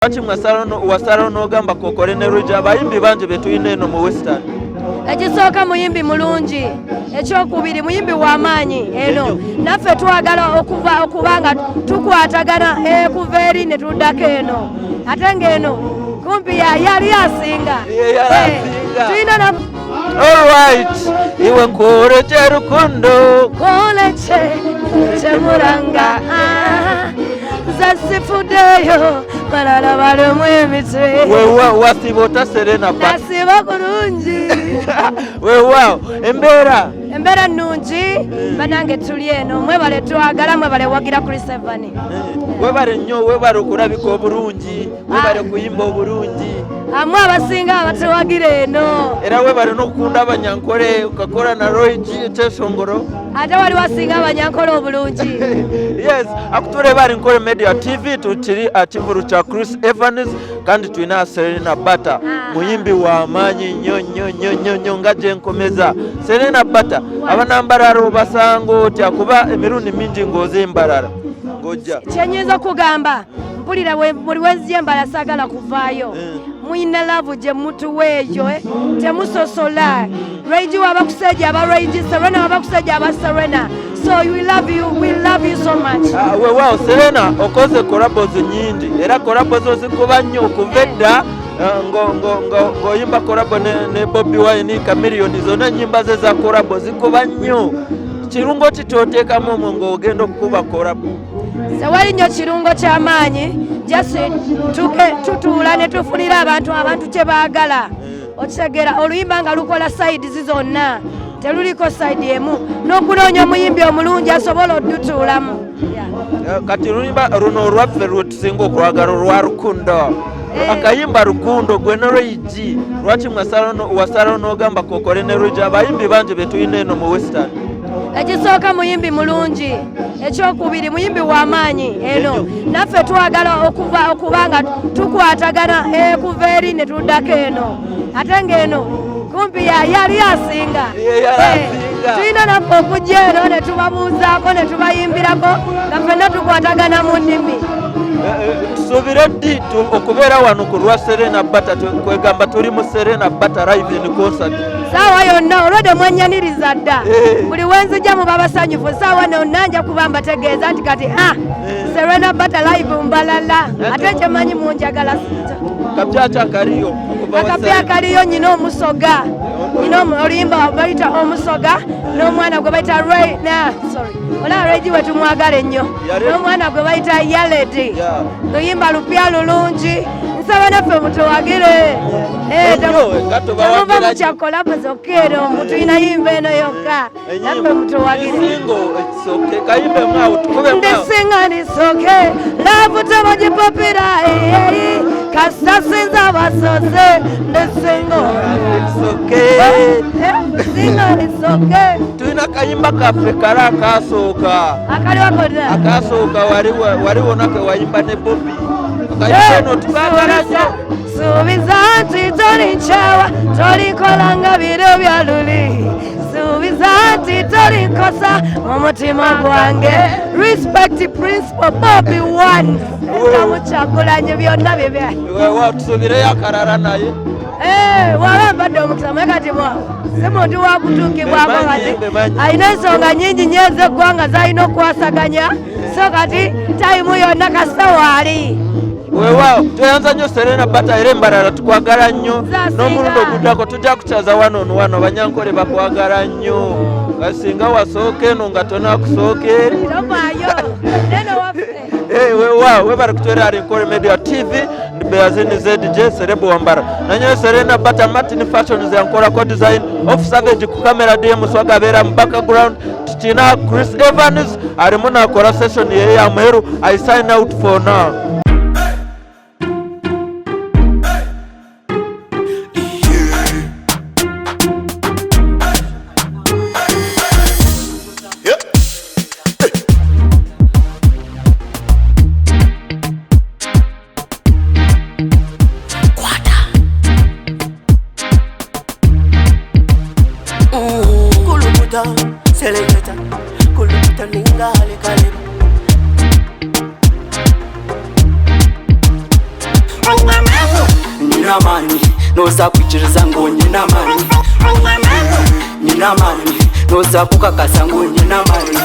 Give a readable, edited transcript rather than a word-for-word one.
Lwaki wasalawo n'ogamba kokole ne Luigi abayimbi bangi be tulina eno mu Western? Ekisooka muyimbi mulungi, ekyokubiri muyimbi w'amaanyi eno. Naffe twagala okuba nga tukwatagana kuva eri ne tuddako eno. Ate ng'eno kumpi yali asinga. Tulina na Alright, iwe nkore kyerukundo kole kyemuranga zasifudeyo balala balimu emitwe wasibota Serena Bata nasiba kurungi weewaawo embeera nnungi banange tuli eno mwebale twagala mwebale wagira kuri 7 webale nnyo webale okulabika obulungi webale kuyimba obulungi amwe abasinga abatewagira eno era webale n'okukunda abanyankole ukakola na Roigi Tesongoro ate wali wasinga abanyankole obulungi. Yes, akutule bali NKORE Media TV tukiri akivulu kya Chris Evans kandi tulina Serena Bata muyimbi wa amaanyi nnyo nga gye nkomeza. Serena Bata abanambalala obasango tyakuba emirundi mingi ng'ozimbalala ng'ojja kyenyinza okugamba mpulira buli wenziyembala saagala kuvaayo mwina laavu gye mutuweeyo temusosola Roigi wabakusejja aba Roigi, Serena wabakusejja aba Serena. So we love you so much. Weewaawo Serena okoze collabos nyingi era collabos zikuba nnyo okuva edda ng'oyimba collabo ne Bobi Wine Chameleone zonna ennyimba ze za collabo zikuba nnyo. Kirungo ki ky'oteekamu omwo ng'ogenda okukuba collabo? Sewali nnyo kirungo ky'amaanyi just tutuula ne tufunira abantu kye baagala. Okitegeera oluyimba nga lukola sides zonna teluliko side emu n'okunoonya omuyimbi omulungi asobola odutuulamu. Kati luyimba luno olwaffe lwetusinga okwagala olwa Rukundo akayimba Rukundo gwe ne Roigi lwaki wasalawo n'ogamba kokole ne Roigi abayimbi bangi be tulina eno mu Western? Ekisooka muyimbi mulungi, ekyokubiri muyimbi w'amaanyi eno. Naffe twagala okuba nga tukwatagana kuva eri ne tuddako eno. Ate ng'eno kumpi yali asinga. Tulina naffe okujja eno ne tubabuuzaako ne tubayimbirako nga ffenna tukwatagana mu nnimi. Tusuubire ddi okubeera wano ku lwa Serena Bata kwegamba tuli mu Serena Bata live in concert? Saawa yonna olwedde mwenyaniriza dda buli wenzijja muba basanyufu saawa nonna nja kuba mbategeeza nti kati Serena Bata live mbalala ate kyemanyi munjagala kapya kaliyo akapya kaliyo nyina omusoga nyina oluyimba bayita omusoga n'omwana gwe bayita Roigi wetumwagala ennyo n'omwana gwe bayita Yaledi luyimba lupya lulungi nsaba naffe mutuwagire temuva mukya kolabo zokka ero mutulina yimba eno yokka naffe mutuwagire ndisinga nisoke laavu temagipapira kasasinza abasoze ndisinga nisoke tulina kayimba kaffe kale akasooka akasooka waliwo nake wayimba ne Bobi akayimba eno tukagala suubiza nti tolikyawa tolikola nga biro bya luli suubiza nti tolinkosa mu mutima gwange respect principle Bobi Wine mukyakulanye byonna bibye tusubireyo akalala naye waba mbadde omukisa kati si muntu wakutuukibwako kati alina ensonga nyingi nnyo ez'eggwanga z'alina okwasaganya so kati tayimu yonna kasita waali. Weewaawo tweyanza nnyo Serena Bata era embalala tukwagala nnyo n'omulundi oguddako tujja kukyaza wano banyankole bakwagala nnyo nga singa wasooka eno nga tonakusooka eri. Weewaawo webale kutwera NKORE Media TV ndi Beazine ZJ Serebo Wambara nanyo Serena Bata Martin Fashions yankolako design of Savage ku kamera DM Swaga abeera mu background tukina Chris Evans alimu nakola session ye ya mweru. I sign out for now. nina mani noza kuchiriza ngo nina mani nina mani noza kukakasa ngo nina mani